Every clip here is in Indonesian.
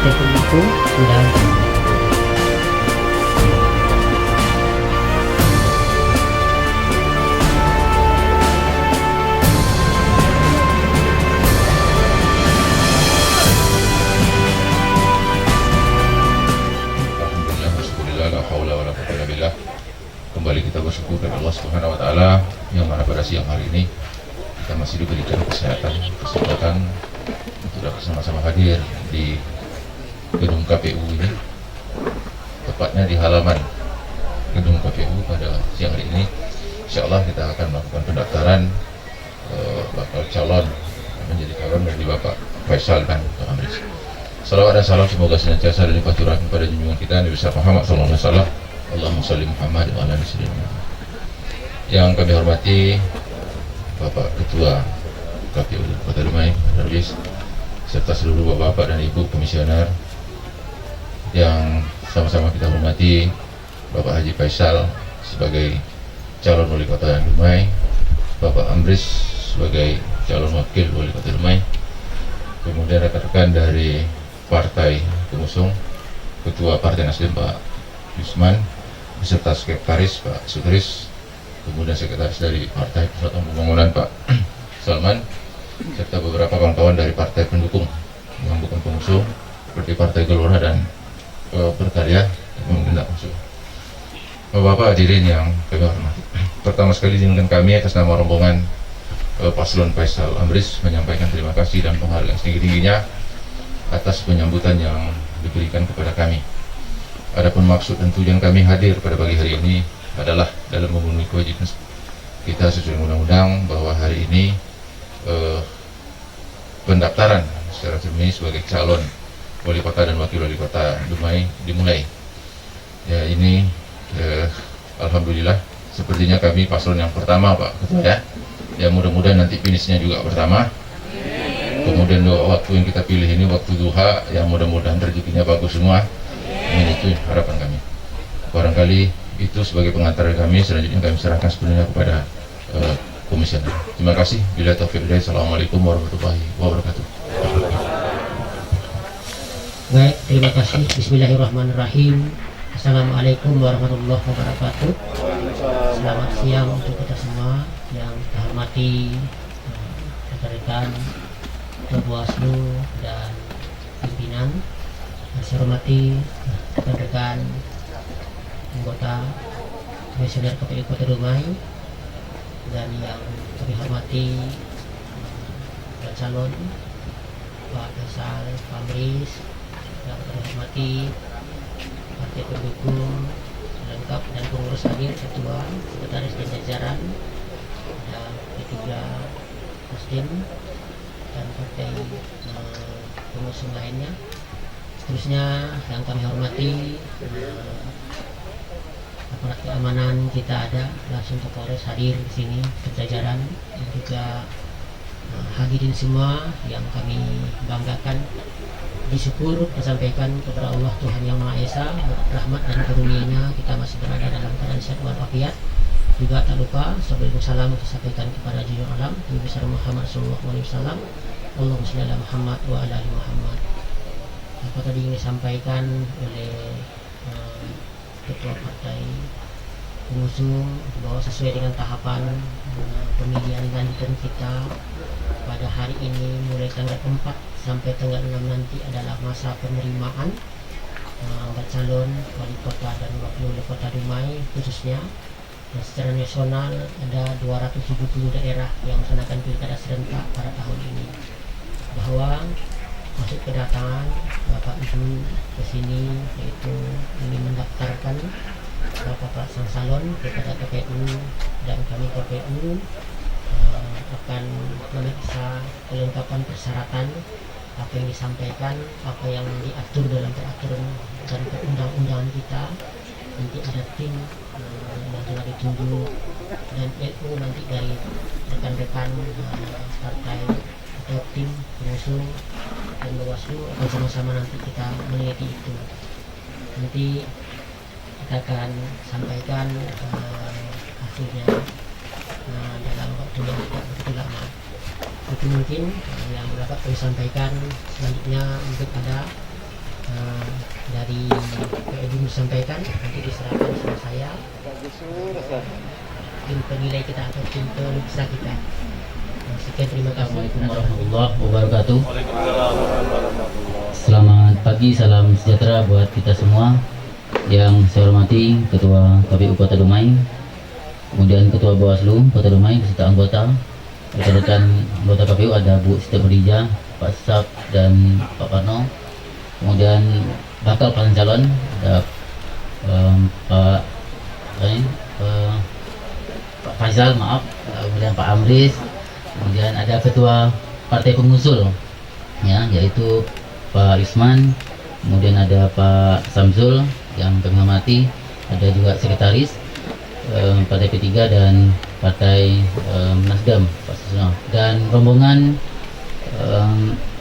partai pendukung dan Alhamdulillah, kembali kita bersyukur kepada Allah Subhanahu wa taala yang mana pada siang hari ini kita masih diberikan kesempatan untuk bersama-sama hadir di gedung KPU ini, tepatnya di halaman gedung KPU pada siang hari ini. Insyaallah kita akan melakukan pendaftaran bakal calon menjadi calon dari Bapak Faisal dan Pak Amris. Salawat dan salam semoga senantiasa dan limpah curahkan kepada junjungan kita Nabi Muhammad SAW. Allahumma sholli Muhammad wa ala ali sayyidina. Yang kami hormati Bapak Ketua KPU Kota Dumai, Darwis, serta seluruh bapak-bapak dan ibu komisioner yang sama-sama kita hormati, Bapak Haji Faisal sebagai calon wali kota Dumai, Bapak Amris sebagai calon wakil wali kota Dumai, kemudian rekan-rekan dari partai pengusung, Ketua Partai Nasdem Pak Yusman, beserta Sekretaris Pak Sutris, kemudian Sekretaris dari Partai Persatuan Pembangunan Pak Salman, serta beberapa kawan-kawan dari partai pendukung yang bukan pengusung seperti Partai Gelora dan Berkarya mungkin tidak pengusung. Bapak hadirin yang kami hormati, pertama sekali izinkan kami atas nama rombongan Paslon Faisal Amris menyampaikan terima kasih dan penghargaan setinggi-tingginya atas penyambutan yang diberikan kepada kami. Adapun maksud dan tujuan kami hadir pada pagi hari ini adalah dalam memenuhi kewajiban kita sesuai undang-undang bahwa hari ini pendaftaran secara resmi sebagai calon wali kota dan wakil wali kota Dumai dimulai. Ya ini alhamdulillah sepertinya kami paslon yang pertama Pak Ketua ya. Ya mudah-mudahan nanti finishnya juga pertama. Kemudian waktu yang kita pilih ini waktu duha, yang mudah-mudahan rezekinya bagus semua. Ini itu harapan kami. Barangkali itu sebagai pengantar kami, selanjutnya kami serahkan sepenuhnya kepada komisioner. Terima kasih. Bila taufiq hidayah. Assalamualaikum warahmatullahi wabarakatuh. baik, terima kasih. Bismillahirrahmanirrahim. Assalamualaikum warahmatullahi wabarakatuh. Selamat siang untuk kita semua yang kita hormati, rekan-rekan Bawaslu dan pimpinan, yang saya hormati rekan-rekan anggota komisioner KPU Kota Dumai, dan yang kami hormati calon Pak Faisal, Pak Amris, yang kami hormati partai pendukung lengkap dan pengurus hadir, ketua, sekretaris dan jajaran, dan P3 Nasdem dan partai pengusung lainnya. Seterusnya yang kami hormati aparat keamanan kita ada, langsung Kapolres hadir di sini, kejajaran dan juga hadirin semua yang kami banggakan, disyukur disampaikan kepada Allah Tuhan Yang Maha Esa, rahmat dan karunia-Nya kita masih berada dalam keadaan sehat walafiat. Juga tak lupa sebelum salam disampaikan kepada Junjungan Alam Nabi besar Muhammad SAW. Allahumma shalli ala Muhammad wa ala ali Muhammad. Apa tadi yang disampaikan oleh ketua partai pengusung bahwa sesuai dengan tahapan pemilihan lanjutan kita pada hari ini mulai tanggal 4 sampai tanggal 6 nanti adalah masa penerimaan calon wali kota dan wakil wali kota Dumai khususnya. Dan secara nasional ada 270 daerah yang melaksanakan pilkada serentak pada tahun ini. Bahwa maksud kedatangan Bapak Ibu ke sini yaitu ingin mendaftarkan Bapak sang salon kepada KPU, dan kami KPU akan memeriksa kelengkapan persyaratan apa yang disampaikan, apa yang diatur dalam peraturan dan perundang-undangan kita. Nanti ada tim yang telah ditunjuk dan LO nanti dari rekan-rekan partai atau tim pengusung dan Bawaslu akan sama-sama nanti kita meneliti itu. Nanti kita akan sampaikan hasilnya dalam waktu yang tidak begitu lama. Itu mungkin yang dapat kami sampaikan. Selanjutnya mungkin ada uh, dari Ibu disampaikan nanti diserahkan sama saya, tim penilai kita atau tim pelukisa kita. Sekian, terima kasih. Assalamualaikum warahmatullahi wabarakatuh. Selamat pagi, salam sejahtera buat kita semua. Yang saya hormati Ketua KPU Kota Dumai, kemudian Ketua Bawaslu Kota Dumai beserta anggota, rekan-rekan anggota KPU ada Bu Siti Nurhaliza, Pak Sap dan Pak Parno, kemudian bakal pasangan calon ada Pak Faisal, maaf, kemudian Pak Amris, kemudian ada ketua partai pengusul ya, yaitu Pak Isman, kemudian ada Pak Samsul yang kami hormati, ada juga sekretaris partai P3 dan partai Nasdem Pak Susno, dan rombongan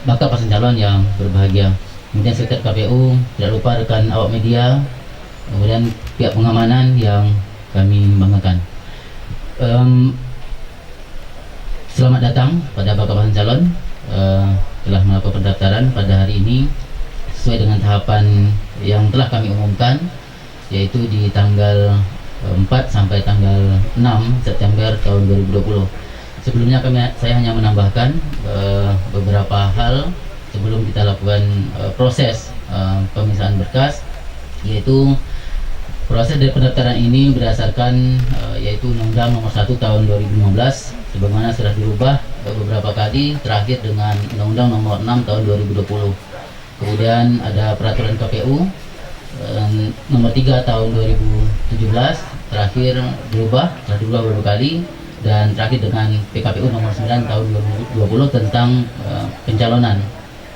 bakal pasangan calon yang berbahagia, kemudian sekretariat KPU, tidak lupa rekan awak media, kemudian pihak pengamanan yang kami banggakan. Selamat datang pada bakal pasangan calon telah melakukan pendaftaran pada hari ini sesuai dengan tahapan yang telah kami umumkan, yaitu di tanggal 4 sampai tanggal 6 September tahun 2020. Sebelumnya saya hanya menambahkan beberapa hal sebelum kita lakukan proses pemisahan berkas, yaitu proses dari pendaftaran ini berdasarkan yaitu Undang-Undang Nomor 1 Tahun 2015 sebagaimana sudah dirubah beberapa kali, terakhir dengan Undang-Undang Nomor 6 Tahun 2020. Kemudian ada Peraturan KPU Nomor 3 Tahun 2017, terakhir dirubah beberapa kali, dan terakhir dengan PKPU Nomor 9 Tahun 2020 tentang pencalonan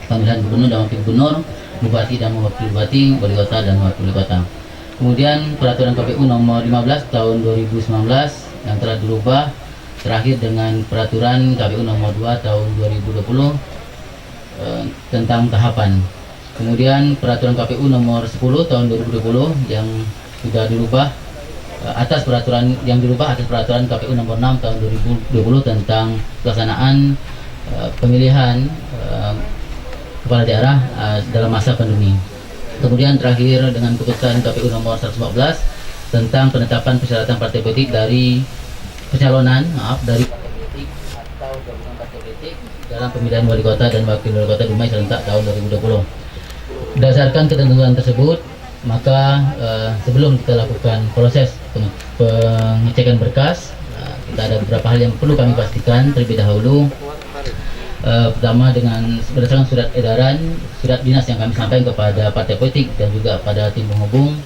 pemilihan gubernur dan wakil gubernur, bupati dan wakil bupati, wali kota dan wakil wali kota. Kemudian Peraturan KPU Nomor 15 Tahun 2019 yang telah dirubah, terakhir dengan Peraturan KPU Nomor 2 Tahun 2020 tentang tahapan. Kemudian Peraturan KPU Nomor 10 Tahun 2020 yang sudah dirubah atas peraturan KPU Nomor 6 Tahun 2020 tentang pelaksanaan pemilihan kepala daerah dalam masa pandemi. Kemudian terakhir dengan keputusan KPU Nomor 114 tentang penetapan persyaratan partai politik dari pencalonan dari partai politik atau gabungan partai politik dalam pemilihan wali kota dan wakil wali kota Dumai serentak tahun 2020. Berdasarkan ketentuan tersebut, maka sebelum kita lakukan proses pengecekan berkas, kita ada beberapa hal yang perlu kami pastikan terlebih dahulu. Pertama, dengan berdasarkan surat edaran, surat dinas yang kami sampaikan kepada partai politik dan juga pada tim penghubung,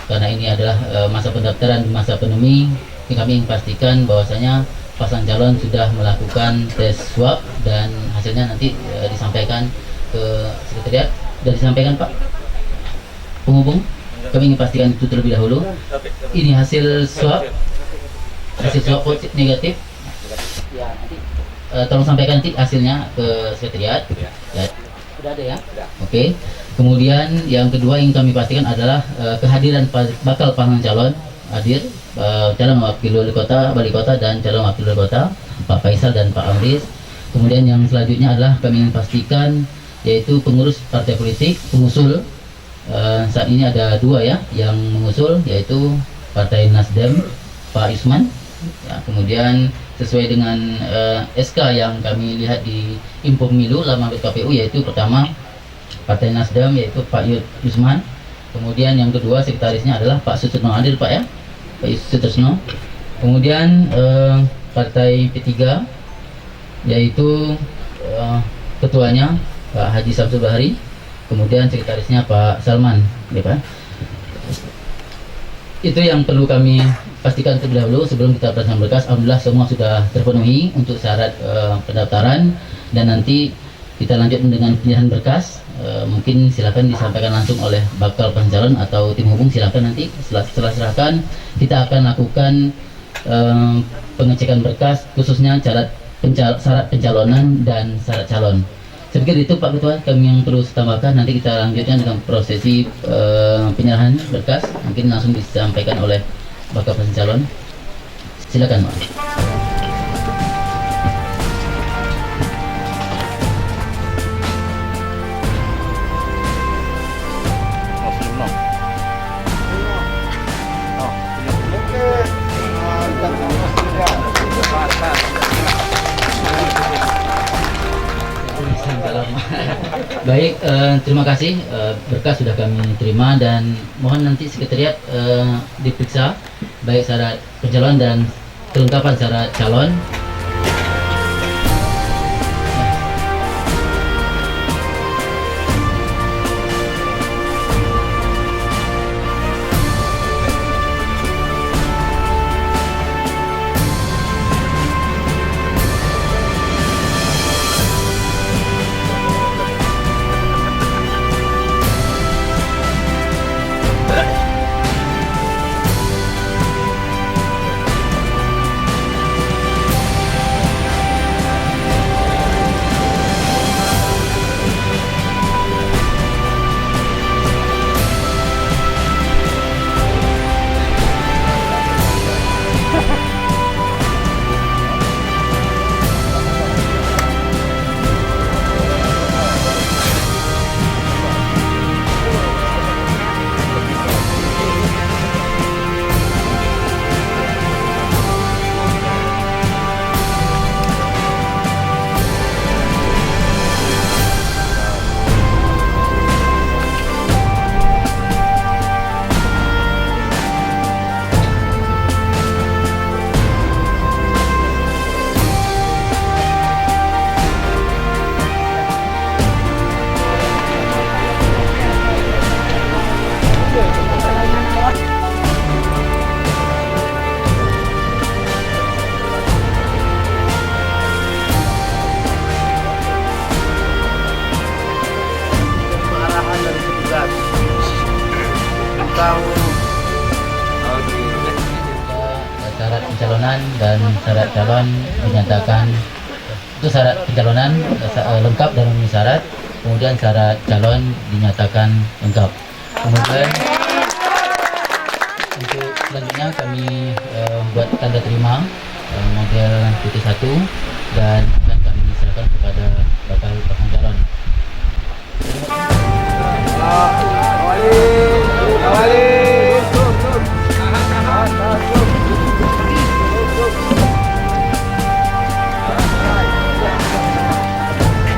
karena ini adalah masa pendaftaran di masa pandemi, kami ingin pastikan bahwasanya pasangan calon sudah melakukan tes swab dan hasilnya nanti disampaikan ke sekretariat. Sudah disampaikan Pak penghubung, kami ingin pastikan itu terlebih dahulu. Ini hasil swab positif negatif ya, nanti tolong sampaikan nanti hasilnya ke sekretariat ya. Sudah ada ya? Oke. Kemudian yang kedua yang kami pastikan adalah kehadiran bakal pasangan calon hadir, calon wakil wali kota dan calon wakil wali kota Pak Faisal dan Pak Amris. Kemudian yang selanjutnya adalah kami ingin pastikan yaitu pengurus partai politik pengusul. Saat ini ada dua ya yang mengusul, yaitu Partai Nasdem Pak Isman ya, kemudian sesuai dengan SK yang kami lihat di Info Pemilu laman KPU, yaitu pertama Partai Nasdem yaitu Pak Yusman, kemudian yang kedua sekretarisnya adalah Pak Sutrisno, hadir Pak ya, Pak Sutrisno. Kemudian Partai P3 yaitu ketuanya Pak Haji Samsul Bahari, kemudian sekretarisnya Pak Salman ya Pak. Itu yang perlu kami pastikan terlebih dahulu sebelum kita pelaksanaan berkas. Alhamdulillah semua sudah terpenuhi untuk syarat pendaftaran, dan nanti kita lanjut dengan penyerahan berkas. Mungkin silakan disampaikan langsung oleh bakal pasangan calon atau tim hubung, silakan nanti setelah serahkan kita akan lakukan pengecekan berkas khususnya syarat pencalonan dan syarat calon. Saya pikir itu Pak Ketua kami yang perlu tambahkan. Nanti kita lanjutkan dengan prosesi penyerahan berkas, mungkin langsung disampaikan oleh bakal pasangan calon. Silakan Pak. Baik, terima kasih, berkas sudah kami terima dan mohon nanti sekretariat diperiksa baik syarat pencalonan dan kelengkapan syarat calon. Syarat pencalonan dan syarat calon dinyatakan itu syarat pencalonan lengkap dan memenuhi syarat, kemudian syarat calon dinyatakan lengkap. Kemudian untuk selanjutnya kami buat tanda terima model PT1 dan akan kami serahkan kepada bakal pasang calon.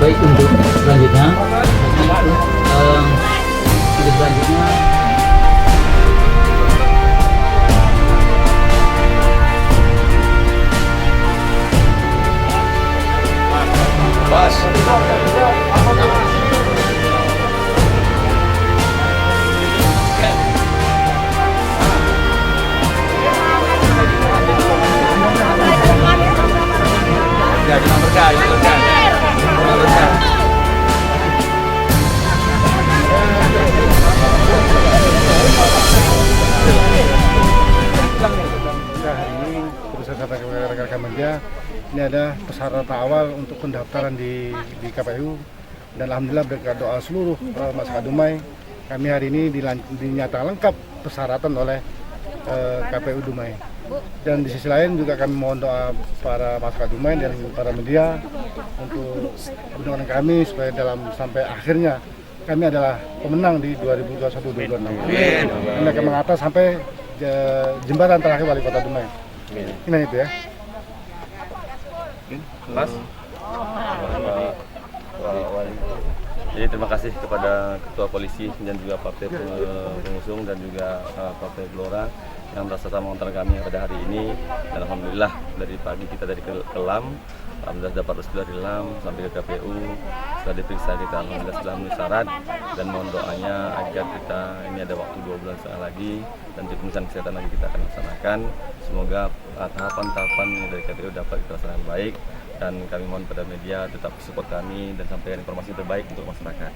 Baik, untuk selanjutnya rekan-rekan media, ini ada persyaratan awal untuk pendaftaran di KPU dan alhamdulillah berkat doa seluruh masyarakat Dumai, kami hari ini dinyatakan lengkap persyaratan oleh KPU Dumai. Dan di sisi lain juga kami mohon doa para masyarakat Dumai dan para media untuk mendukung kami supaya sampai akhirnya kami adalah pemenang di 2021-2026. Kami akan mengatas sampai jembatan terakhir wali kota Dumai. Ini itu ya. Mas. Jadi terima kasih kepada Ketua Polisi dan juga Partai Pengusung dan juga Partai Gelora yang merasa sama mengantar kami pada hari ini. Dan alhamdulillah dari pagi kita dari Kelam, alhamdulillah dapat restu dari Lam sampai ke KPU. Setelah diperiksa kita alhamdulillah sudah memenuhi syarat dan mohon doanya agar kita ini ada waktu 2 bulan setengah lagi dan di pemeriksaan kesehatan lagi kita akan laksanakan. Semoga tahapan-tahapan dari KPU dapat kita laksanakan baik. Dan kami mohon pada media tetap support kami dan sampaikan informasi terbaik untuk masyarakat.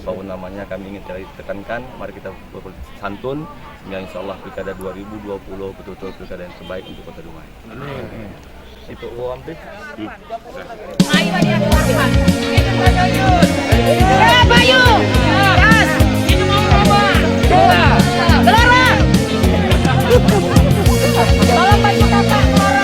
Apapun namanya kami ingin tekankan, mari kita berpolitik santun sehingga insya Allah pilkada 2020 betul-betul pilkada yang terbaik untuk Kota Dumai. Amin. Itu uang deh. Bayu. Gas. Ini mau apa? Gelora. Tolong bantu kakak Gelora.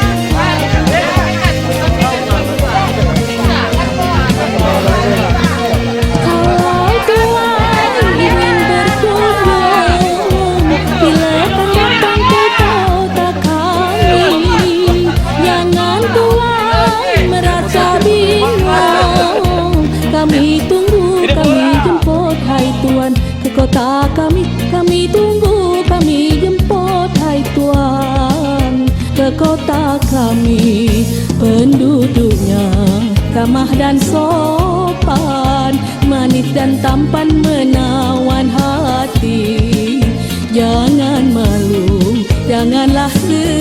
Kami tunggu, kami kota kami tunggu, kami jemput hai Tuan. Ke kota kami, penduduknya ramah dan sopan, manis dan tampan menawan hati. Jangan malu, janganlah sedih,